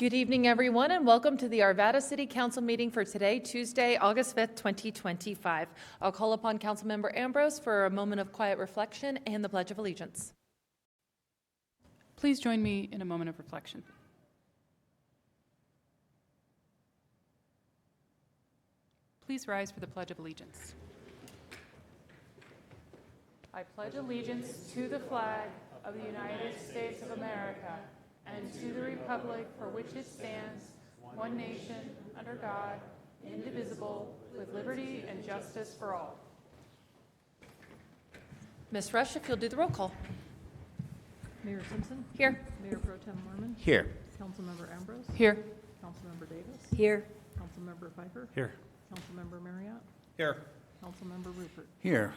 Good evening, everyone, and welcome to the Arvada City Council meeting for today, Tuesday, August 5th, 2025. I'll call upon Councilmember Ambrose for a moment of quiet reflection and the Pledge of Allegiance. Please join me in a moment of reflection. Please rise for the Pledge of Allegiance. I pledge allegiance to the flag of the United States of America and to the republic for which it stands, one nation, under God, indivisible, with liberty and justice for all. Ms. Rush, if you'll do the roll call. Mayor Simpson? Here. Mayor Pro Tem Mormon? Here. Councilmember Ambrose? Here. Councilmember Davis? Here. Councilmember Pfeiffer? Here. Councilmember Marriott? Here. Councilmember Rupert? Here.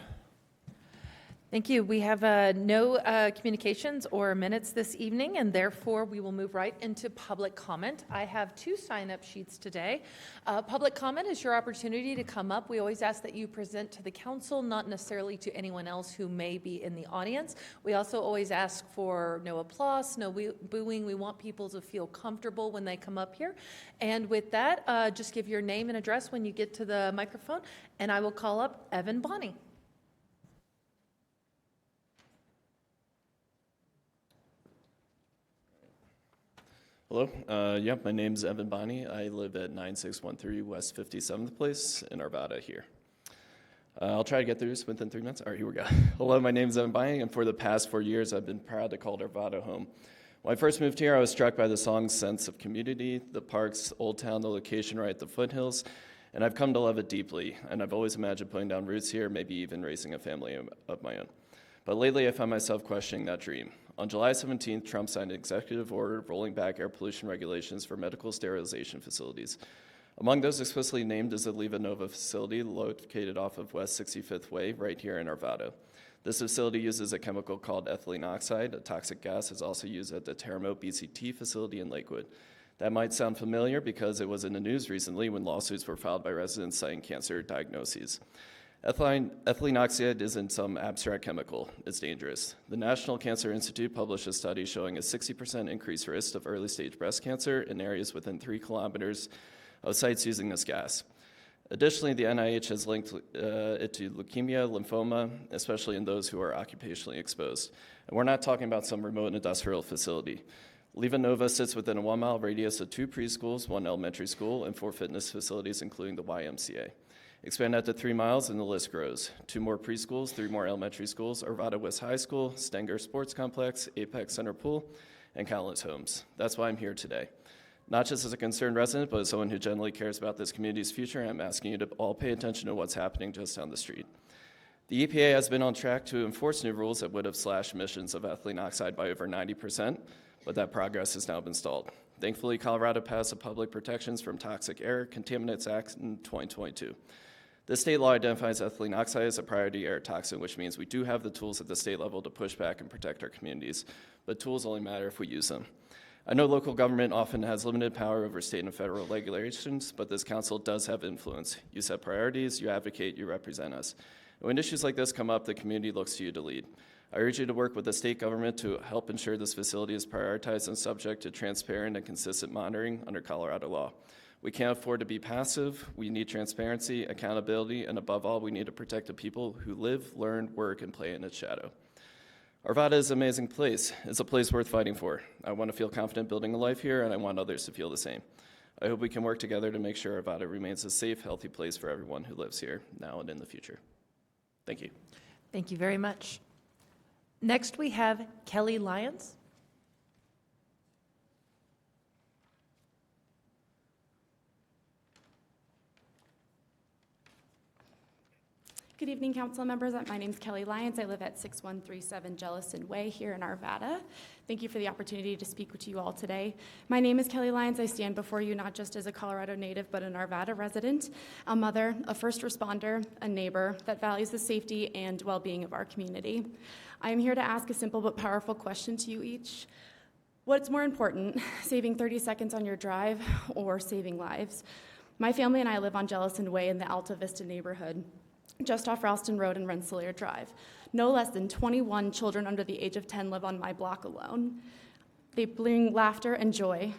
Thank you. We have no communications or minutes this evening, and therefore we will move right into public comment. I have two sign-up sheets today. Public comment is your opportunity to come up. We always ask that you present to the council, not necessarily to anyone else who may be in the audience. We also always ask for no applause, no booing. We want people to feel comfortable when they come up here. And with that, just give your name and address when you get to the microphone, and I will call up Evan Bonney. Hello, my name's Evan Bonney. I live at 9613 West 57th Place in Arvada here. I'll try to get through this within 3 minutes. All right, here we go. Hello, my name's Evan Bonney, and for the past 4 years, I've been proud to call Arvada home. When I first moved here, I was struck by the song's sense of community, the park's old town, the location right at the foothills, and I've come to love it deeply, and I've always imagined putting down roots here, maybe even raising a family of my own. But lately, I found myself questioning that dream. On July 17th, Trump signed an executive order rolling back air pollution regulations for medical sterilization facilities. Among those explicitly named is the LivaNova facility located off of West 65th Way, right here in Arvada. This facility uses a chemical called ethylene oxide. A toxic gas is also used at the Teramo BCT facility in Lakewood. That might sound familiar because it was in the news recently when lawsuits were filed by residents citing cancer diagnoses. Ethylene oxide isn't some abstract chemical. It's dangerous. The National Cancer Institute published a study showing a 60% increased risk of early-stage breast cancer in areas within 3 kilometers of sites using this gas. Additionally, the NIH has linked it to leukemia, lymphoma, especially in those who are occupationally exposed. And we're not talking about some remote industrial facility. LivaNova sits within a 1-mile radius of 2 preschools, 1 elementary school, and 4 fitness facilities, including the YMCA. Expand that to 3 miles and the list grows. 2 more preschools, 3 more elementary schools, Arvada West High School, Stenger Sports Complex, Apex Center Pool, and countless homes. That's why I'm here today. Not just as a concerned resident, but as someone who generally cares about this community's future, I'm asking you to all pay attention to what's happening just down the street. The EPA has been on track to enforce new rules that would have slashed emissions of ethylene oxide by over 90%, but that progress has now been stalled. Thankfully, Colorado passed the Public Protections from Toxic Air Contaminants Act in 2022. This state law identifies ethylene oxide as a priority air toxin, which means we do have the tools at the state level to push back and protect our communities, but tools only matter if we use them. I know local government often has limited power over state and federal regulations, but this council does have influence. You set priorities, you advocate, you represent us. And when issues like this come up, the community looks to you to lead. I urge you to work with the state government to help ensure this facility is prioritized and subject to transparent and consistent monitoring under Colorado law. We can't afford to be passive. We need transparency, accountability, and above all, we need to protect the people who live, learn, work, and play in its shadow. Arvada is an amazing place. It's a place worth fighting for. I want to feel confident building a life here, and I want others to feel the same. I hope we can work together to make sure Arvada remains a safe, healthy place for everyone who lives here, now and in the future. Thank you. Thank you very much. Next, we have Kelly Lyons. Good evening, council members. My name is Kelly Lyons. I live at 6137 Jellison Way here in Arvada. Thank you for the opportunity to speak with you all today. My name is Kelly Lyons. I stand before you not just as a Colorado native, but an Arvada resident, a mother, a first responder, a neighbor that values the safety and well-being of our community. I am here to ask a simple but powerful question to you each. What's more important, saving 30 seconds on your drive or saving lives? My family and I live on Jellison Way in the Alta Vista neighborhood, just off Ralston Road and Rensselaer Drive. No less than 21 children under the age of 10 live on my block alone. They bring laughter and joy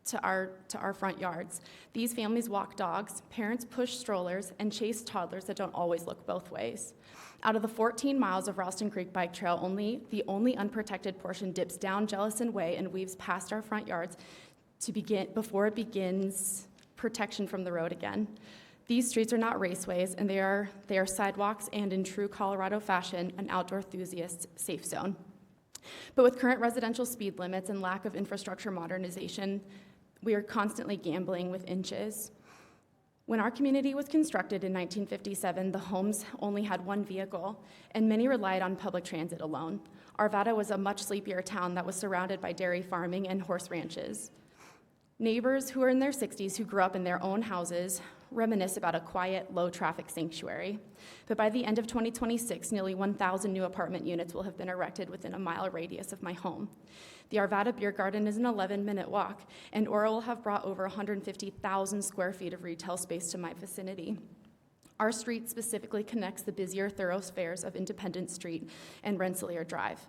to our front yards. These families walk dogs, parents push strollers, and chase toddlers that don't always look both ways. Out of the 14 miles of Ralston Creek Bike Trail, the only unprotected portion dips down Jellison Way and weaves past our front yards before it begins protection from the road again. These streets are not raceways, and they are sidewalks and, in true Colorado fashion, an outdoor enthusiast safe zone. But with current residential speed limits and lack of infrastructure modernization, we are constantly gambling with inches. When our community was constructed in 1957, the homes only had one vehicle, and many relied on public transit alone. Arvada was a much sleepier town that was surrounded by dairy farming and horse ranches. Neighbors who are in their 60s who grew up in their own houses reminisce about a quiet, low-traffic sanctuary. But by the end of 2026, nearly 1,000 new apartment units will have been erected within a mile radius of my home. The Arvada Beer Garden is an 11-minute walk, and Ora will have brought over 150,000 square feet of retail space to my vicinity. Our street specifically connects the busier thoroughfares of Independence Street and Rensselaer Drive.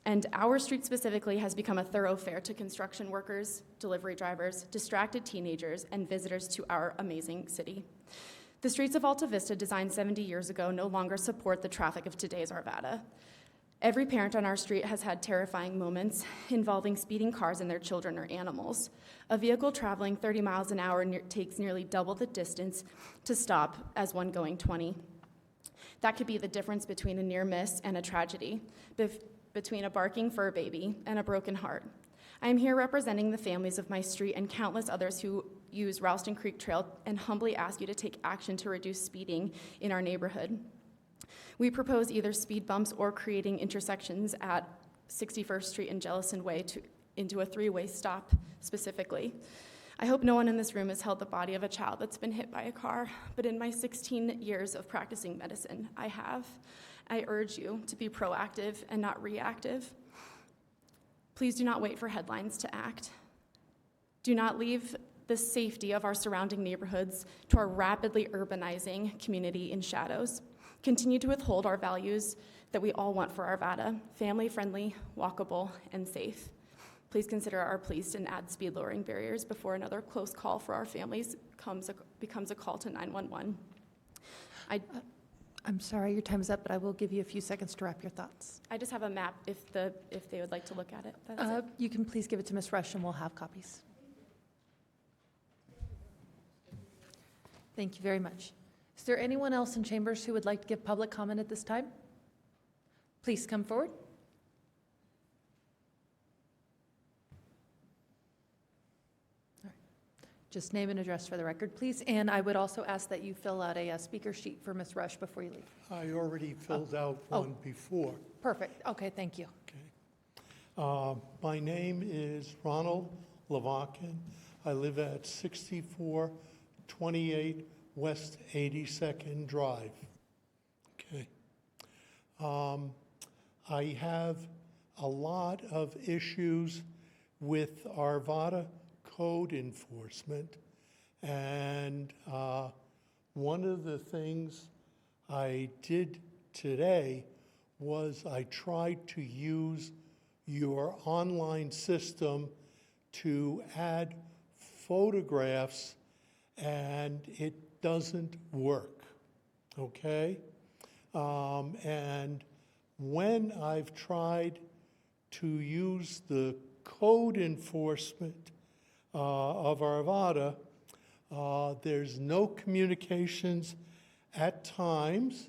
And our street specifically has become a thoroughfare to construction workers, delivery drivers, distracted teenagers, and visitors to our amazing city. The streets of Alta Vista, designed 70 years ago, no longer support the traffic of today's Arvada. Every parent on our street has had terrifying moments involving speeding cars and their children or animals. A vehicle traveling 30 miles an hour takes nearly double the distance to stop as one going 20. That could be the difference between a near miss and a tragedy, between a barking fur baby and a broken heart. I am here representing the families of my street and countless others who use Ralston Creek Trail and humbly ask you to take action to reduce speeding in our neighborhood. We propose either speed bumps or creating intersections at 61st Street and Jellison Way into a three-way stop specifically. I hope no one in this room has held the body of a child that's been hit by a car, but in my 16 years of practicing medicine, I have. I urge you to be proactive and not reactive. Please do not wait for headlines to act. Do not leave the safety of our surrounding neighborhoods to our rapidly urbanizing community in shadows. Continue to withhold our values that we all want for Arvada: family-friendly, walkable, and safe. Please consider our pleas and add speed-lowering barriers before another close call for our families becomes a call to 911. I'm sorry, your time is up, but I will give you a few seconds to wrap your thoughts. I just have a map if they would like to look at it. That's it. You can please give it to Ms. Rush, and we'll have copies. Thank you very much. Is there anyone else in chambers who would like to give public comment at this time? Please come forward. Just name and address for the record, please. And I would also ask that you fill out a speaker sheet for Ms. Rush before you leave. I already filled out one before. Perfect. Okay, thank you. Okay. My name is Ronald Lavakin. I live at 6428 West 82nd Drive. Okay. I have a lot of issues with Arvada code enforcement, and one of the things I did today was I tried to use your online system to add photographs, and it doesn't work, okay? And when I've tried to use the code enforcement of Arvada, there's no communications at times,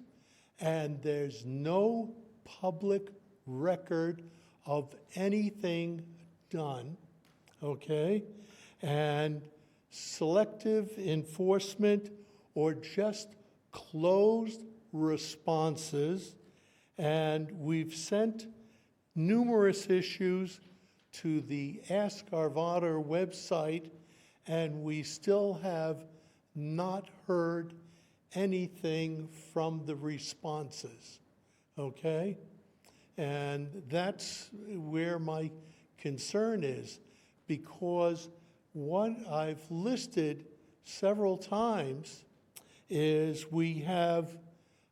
and there's no public record of anything done, okay? And selective enforcement or just closed responses, and we've sent numerous issues to the Ask Arvada website, and we still have not heard anything from the responses, okay? And that's where my concern is, because what I've listed several times is we have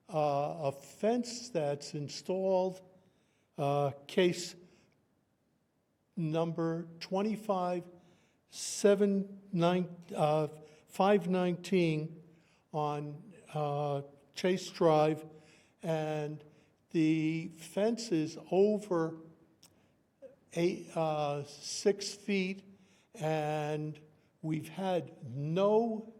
a fence that's installed, case number 25 519 on Chase Drive, and the fence is over 6 feet, and we've had no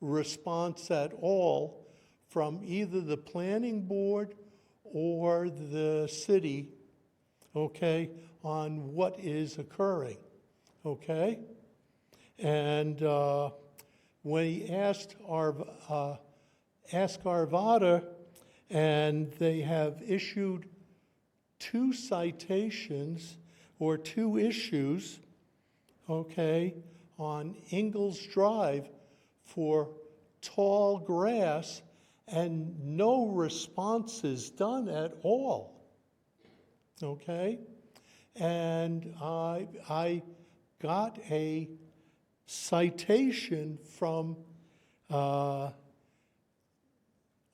response at all from either the planning board or the city, okay, on what is occurring, okay? And we asked Arvada, and they have issued 2 citations or 2 issues, okay, on Ingalls Drive for tall grass, and no response is done at all, okay? And I got a citation from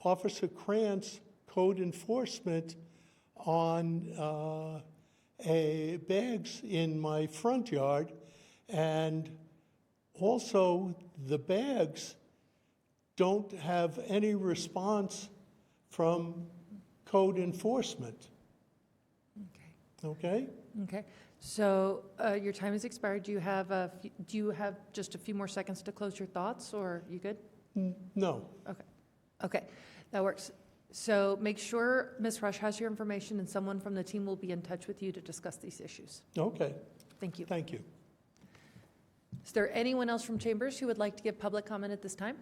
Officer Krantz, Code Enforcement, on bags in my front yard, and also the bags don't have any response from Code Enforcement. Okay? Okay, so your time has expired. Do you have just a few more seconds to close your thoughts, or you good? No. Okay, that works. So make sure Ms. Rush has your information, and someone from the team will be in touch with you to discuss these issues. Okay. Thank you. Thank you. Is there anyone else from Chambers who would like to give public comment at this time?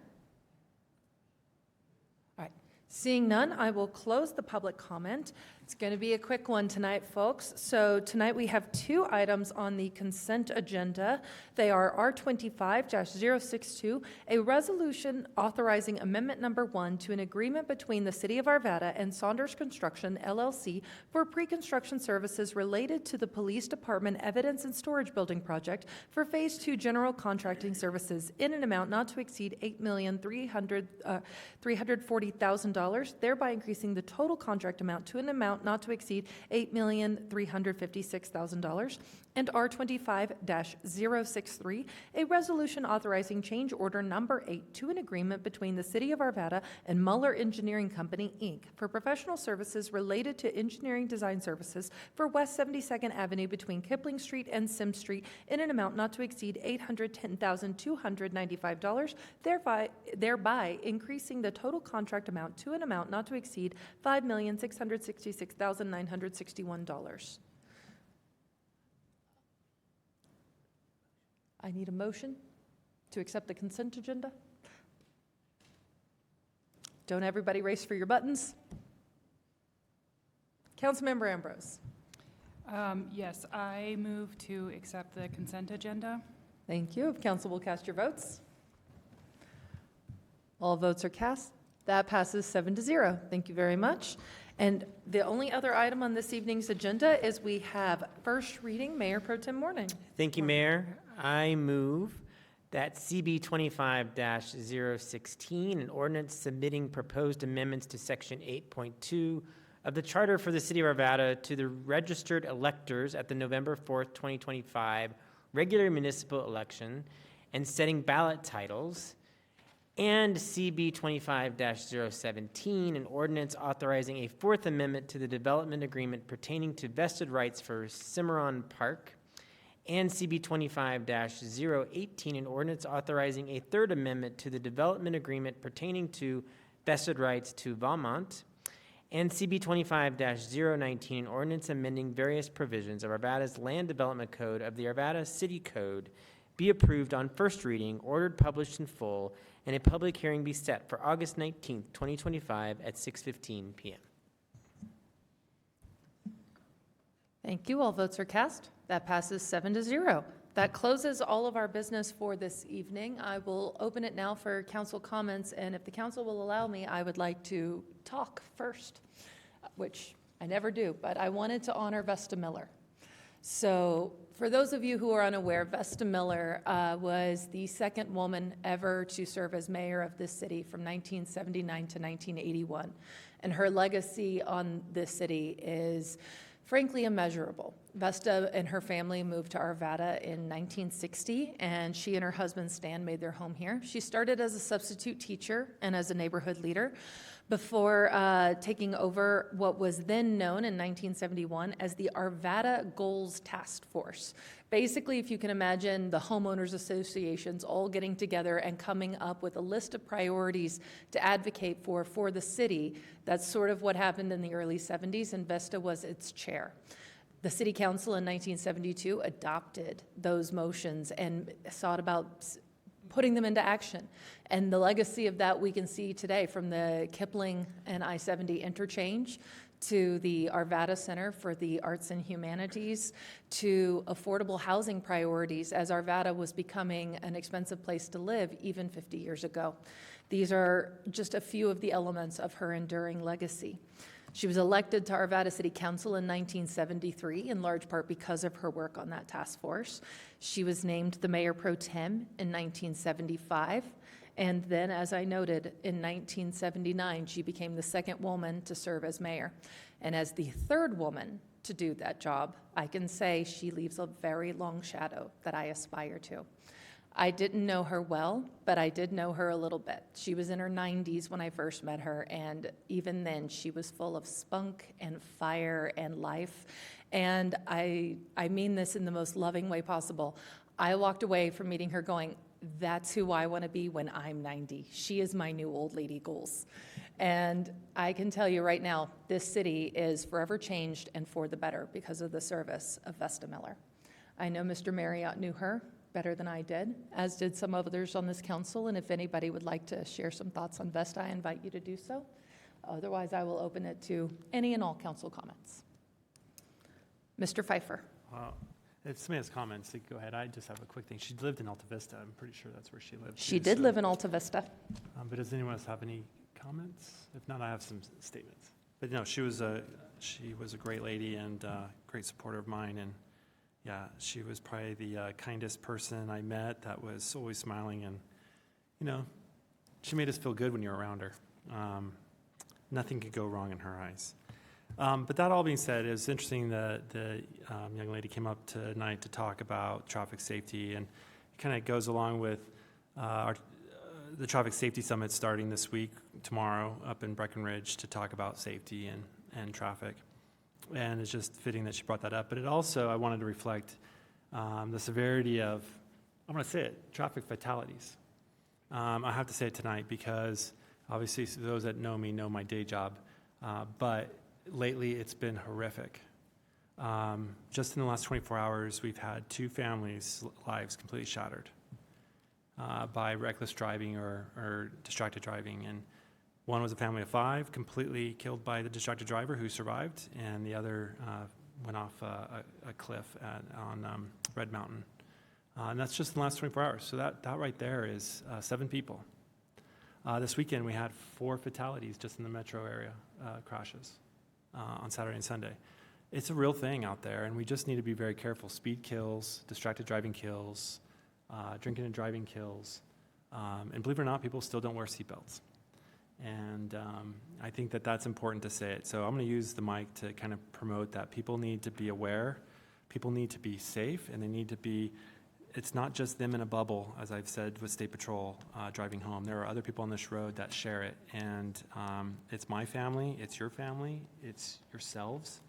All right, seeing none, I will close the public comment. It's going to be a quick one tonight, folks. So tonight we have 2 items on the consent agenda. They are R25-062, a resolution authorizing amendment number 1 to an agreement between the City of Arvada and Saunders Construction, LLC, for pre-construction services related to the Police Department Evidence and Storage Building Project for Phase 2 General Contracting Services in an amount not to exceed $8,340,000, thereby increasing the total contract amount to an amount not to exceed $8,356,000. And R25-063, a resolution authorizing change order number 8 to an agreement between the City of Arvada and Muller Engineering Company, Inc. for professional services related to engineering design services for West 72nd Avenue between Kipling Street and Sims Street in an amount not to exceed $810,295, thereby increasing the total contract amount to an amount not to exceed $5,666,961. I need a motion to accept the consent agenda. Don't everybody race for your buttons. Councilmember Ambrose. Yes, I move to accept the consent agenda. Thank you. If council will cast your votes. All votes are cast. That passes 7-0. Thank you very much. And the only other item on this evening's agenda is we have first reading, Mayor Pro Tem Morning. Thank you, Mayor. I move that CB 25-016, an ordinance submitting proposed amendments to Section 8.2 of the Charter for the City of Arvada to the registered electors at the November 4th, 2025 regular municipal election and setting ballot titles, and CB 25-017, an ordinance authorizing a 4th amendment to the development agreement pertaining to vested rights for Cimarron Park, and CB 25-018, an ordinance authorizing a 3rd amendment to the development agreement pertaining to vested rights to Valmont, and CB 25-019, an ordinance amending various provisions of Arvada's Land Development Code of the Arvada City Code, be approved on first reading, ordered published in full, and a public hearing be set for August 19th, 2025 at 6:15 p.m. Thank you. All votes are cast. That passes 7-0. That closes all of our business for this evening. I will open it now for council comments, and if the council will allow me, I would like to talk first, which I never do, but I wanted to honor Vesta Miller. So for those of you who are unaware, Vesta Miller was the 2nd woman ever to serve as mayor of this city from 1979 to 1981. And her legacy on this city is frankly immeasurable. Vesta and her family moved to Arvada in 1960, and she and her husband Stan made their home here. She started as a substitute teacher and as a neighborhood leader before taking over what was then known in 1971 as the Arvada Goals Task Force. Basically, if you can imagine the homeowners associations all getting together and coming up with a list of priorities to advocate for the city, that's sort of what happened in the early 70s, and Vesta was its chair. The City Council in 1972 adopted those motions and sought about putting them into action. And the legacy of that we can see today, from the Kipling and I-70 interchange to the Arvada Center for the Arts and Humanities, to affordable housing priorities as Arvada was becoming an expensive place to live even 50 years ago. These are just a few of the elements of her enduring legacy. She was elected to Arvada City Council in 1973, in large part because of her work on that task force. She was named the Mayor Pro Tem in 1975. And then, as I noted, in 1979, she became the second woman to serve as mayor. And as the third woman to do that job, I can say she leaves a very long shadow that I aspire to. I didn't know her well, but I did know her a little bit. She was in her 90s when I first met her, and even then she was full of spunk and fire and life. And I mean this in the most loving way possible. I walked away from meeting her going, that's who I want to be when I'm 90. She is my new old lady goals. And I can tell you right now, this city is forever changed and for the better because of the service of Vesta Miller. I know Mr. Marriott knew her better than I did, as did some others on this council. And if anybody would like to share some thoughts on Vesta, I invite you to do so. Otherwise, I will open it to any and all council comments. Mr. Pfeiffer. If somebody has comments, they can go ahead. I just have a quick thing. She lived in Alta Vista. I'm pretty sure that's where she lived. She too, did so- live in Alta Vista. But does anyone else have any comments? If not, I have some statements. But no, she was a great lady and great supporter of mine. And yeah, she was probably the kindest person I met that was always smiling. And, you know, she made us feel good when you were around her. Nothing could go wrong in her eyes. But that all being said, it was interesting that the young lady came up tonight to talk about traffic safety, and it kind of goes along with the Traffic Safety Summit starting this week, tomorrow, up in Breckenridge to talk about safety and traffic. And it's just fitting that she brought that up. But it also, I wanted to reflect the severity of, I'm going to say it, traffic fatalities. I have to say it tonight because obviously those that know me know my day job, but lately, it's been horrific. Just in the last 24 hours, we've had 2 families' lives completely shattered by reckless driving or distracted driving. And one was a family of 5, completely killed by the distracted driver who survived, and the other went off a cliff on Red Mountain. And that's just in the last 24 hours. So that right there is 7 people. This weekend, we had 4 fatalities just in the metro area, crashes. On Saturday and Sunday. It's a real thing out there, and we just need to be very careful. Speed kills, distracted driving kills, drinking and driving kills, and believe it or not, people still don't wear seatbelts. And I think that that's important to say it. So I'm going to use the mic to kind of promote that. People need to be aware, people need to be safe, and they need to be, it's not just them in a bubble, as I've said with State Patrol driving home. There are other people on this road that share it, and it's my family, it's your family, it's yourselves,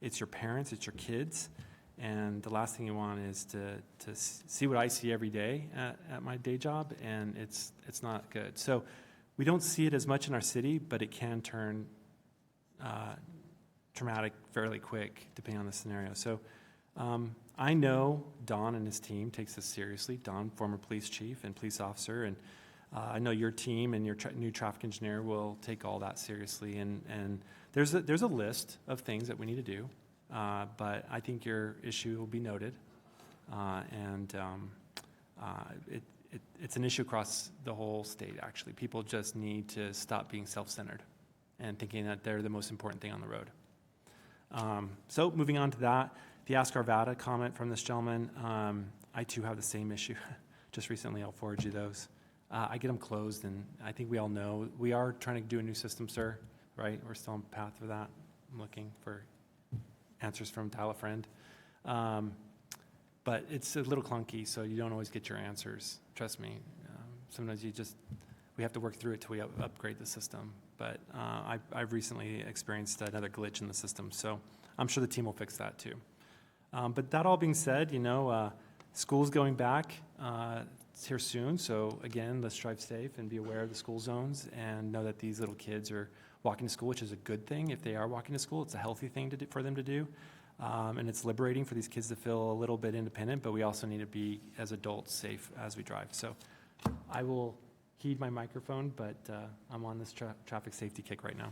it's your parents, it's your kids, and the last thing you want is to see what I see every day at my day job, and it's not good. So we don't see it as much in our city, but it can turn traumatic fairly quick, depending on the scenario. So I know Don and his team takes this seriously. Don, former police chief and police officer, and I know your team and your new traffic engineer will take all that seriously. And there's a list of things that we need to do, but I think your issue will be noted, it's an issue across the whole state. Actually, people just need to stop being self-centered and thinking that they're the most important thing on the road. So moving on to that. The Ask Arvada comment from this gentleman, I too have the same issue. Just recently, I'll forward you those. I get them closed, and I think we all know. We are trying to do a new system, sir, right? We're still on the path for that. I'm looking for answers from Dial a Friend. But it's a little clunky, so you don't always get your answers. Trust me. Sometimes we have to work through it till we upgrade the system. But I've recently experienced another glitch in the system, so I'm sure the team will fix that too. But that all being said, school's going back here soon, so again, let's drive safe and be aware of the school zones and know that these little kids are walking to school, which is a good thing. If they are walking to school, it's a healthy thing for them to do. And it's liberating for these kids to feel a little bit independent, but we also need to be, as adults, safe as we drive. So I will heed my microphone, but I'm on this traffic safety kick right now.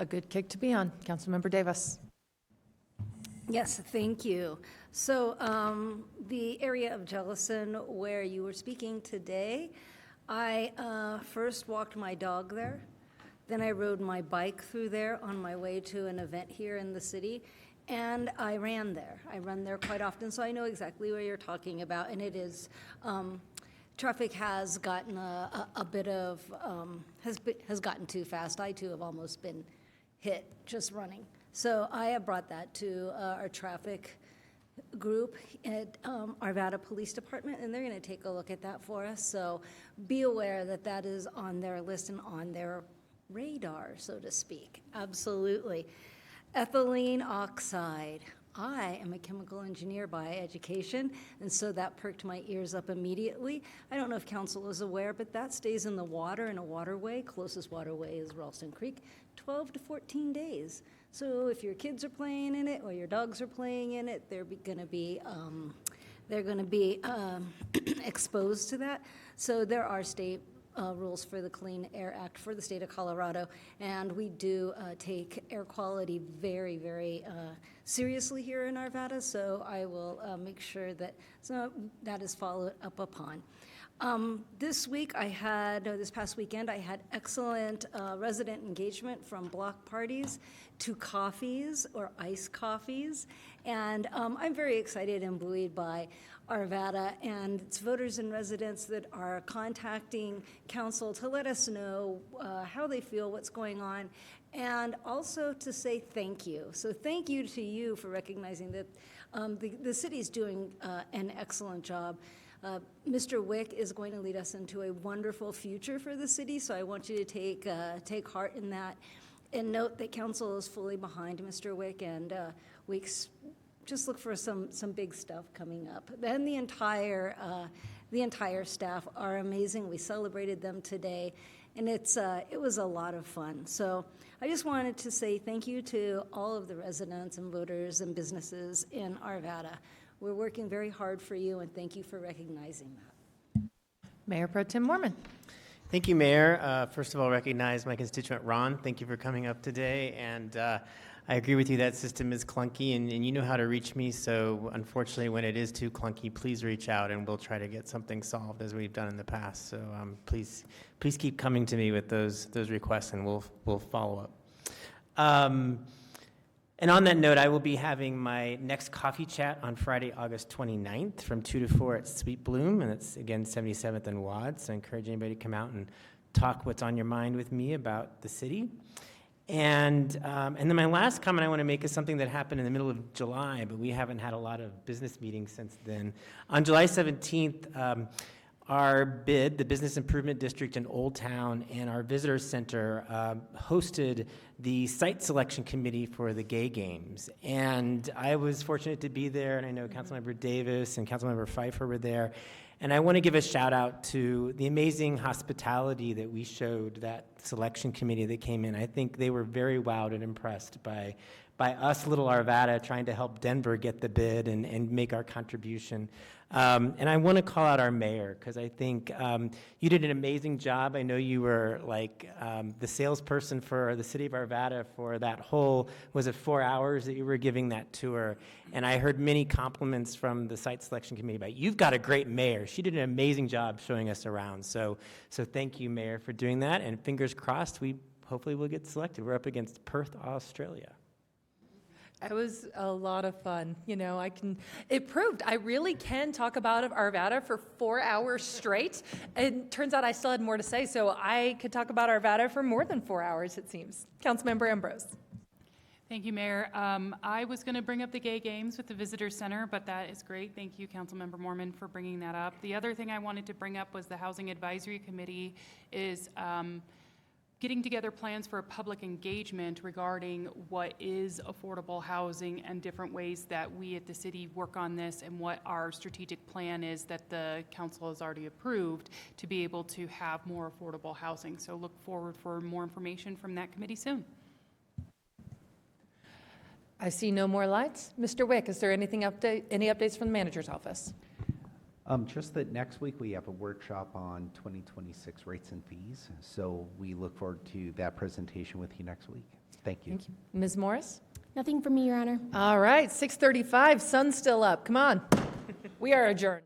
A good kick to be on. Councilmember Davis. Yes, thank you. So the area of Jellison where you were speaking today, I first walked my dog there. Then I rode my bike through there on my way to an event here in the city, and I ran there. I run there quite often, so I know exactly what you're talking about, and it is, traffic has gotten a bit of, has gotten too fast. I too have almost been hit just running. So I have brought that to our traffic group at Arvada Police Department, and they're going to take a look at that for us. So be aware that that is on their list and on their radar, so to speak. Absolutely. Ethylene oxide. I am a chemical engineer by education, and so that perked my ears up immediately. I don't know if council is aware, but that stays in the water in a waterway. Closest waterway is Ralston Creek, 12 to 14 days. So if your kids are playing in it or your dogs are playing in it, they're going to be exposed to that. So there are state rules for the Clean Air Act for the state of Colorado, and we do take air quality very, very seriously here in Arvada, so I will make sure that that is followed up upon. This past weekend, I had excellent resident engagement from block parties to coffees or iced coffees, and I'm very excited and buoyed by Arvada and its voters and residents that are contacting council to let us know how they feel, what's going on, and also to say thank you. So thank you to you for recognizing that the city's doing an excellent job. Mr. Wick is going to lead us into a wonderful future for the city, so I want you to take heart in that and note that council is fully behind Mr. Wick, and just look for some big stuff coming up. Then the entire staff are amazing. We celebrated them today, and it was a lot of fun. So I just wanted to say thank you to all of the residents and voters and businesses in Arvada. We're working very hard for you, and thank you for recognizing that. Mayor Pro Tem Mormon. Thank you, Mayor. First of all, recognize my constituent Ron. Thank you for coming up today. And I agree with you, that system is clunky, and you know how to reach me. So unfortunately, when it is too clunky, please reach out, and we'll try to get something solved as we've done in the past. So please keep coming to me with those requests, and we'll follow up. And on that note, I will be having my next coffee chat on Friday, August 29th from 2 to 4 at Sweet Bloom, and it's, again, 77th and Wad, so I encourage anybody to come out and talk what's on your mind with me about the city. And then my last comment I want to make is something that happened in the middle of July, but we haven't had a lot of business meetings since then. On July 17th, our BID, the Business Improvement District in Old Town, and our Visitor Center hosted the site selection committee for the Gay Games. And I was fortunate to be there, and I know Councilmember Davis and Councilmember Pfeiffer were there. And I want to give a shout out to the amazing hospitality that we showed that selection committee that came in. I think they were very wowed and impressed by us, Little Arvada, trying to help Denver get the bid and make our contribution. And I want to call out our mayor, because I think you did an amazing job. I know you were like the salesperson for the city of Arvada for that whole, was it 4 hours that you were giving that tour? And I heard many compliments from the site selection committee about, you've got a great mayor. She did an amazing job showing us around. So thank you, Mayor, for doing that. And fingers crossed, we hopefully will get selected. We're up against Perth, Australia. It was a lot of fun. It proved I really can talk about Arvada for 4 hours straight. It turns out I still had more to say, so I could talk about Arvada for more than 4 hours, it seems. Councilmember Ambrose. Thank you, Mayor. I was going to bring up the gay games with the Visitor Center, but that is great. Thank you, Councilmember Mormon, for bringing that up. The other thing I wanted to bring up was the Housing Advisory Committee is getting together plans for a public engagement regarding what is affordable housing and different ways that we at the city work on this and what our strategic plan is that the council has already approved to be able to have more affordable housing. So look forward for more information from that committee soon. I see no more lights. Mr. Wick, is there any updates from the manager's office? Just that next week we have a workshop on 2026 rates and fees. So we look forward to that presentation with you next week. Thank you. Thank you. Ms. Morris? Nothing from me, Your Honor. All right, 6:35, sun's still up. Come on. We are adjourned.